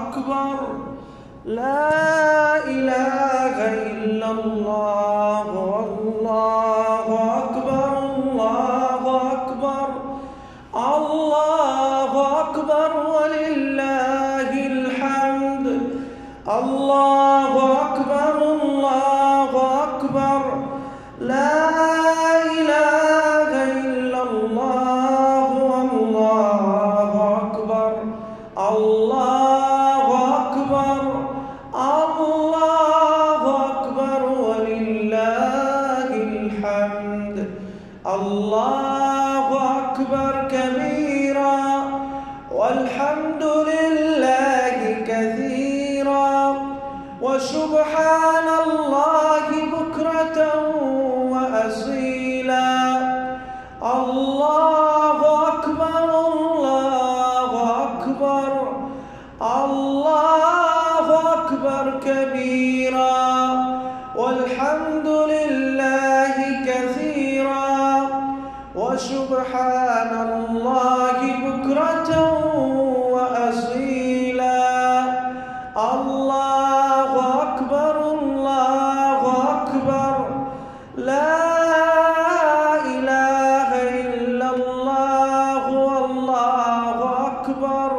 أكبر. لا إله إلا الله والله أكبر. الله أكبر. الله أكبر ولله الحمد. الله أكبر. الله أكبر. لا إله إلا الله والله أكبر. الله أكبر. الله أكبر ولله الحمد. الله أكبر كبيرا والحمد لله كثيرا وسبحان الله بكرة وأصيلا. الله أكبر. الله أكبر. الله أكبر كبيرا والحمد لله كثيرا وسبحان الله بكرة وأصيلا. الله أكبر. الله أكبر. لا إله إلا الله والله أكبر.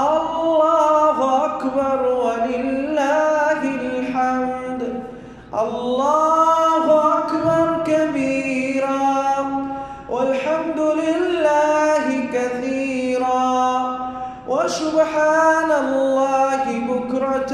الله أكبر ولله الحمد. الله أكبر كبيرا والحمد لله كثيرا وسبحان الله بكرة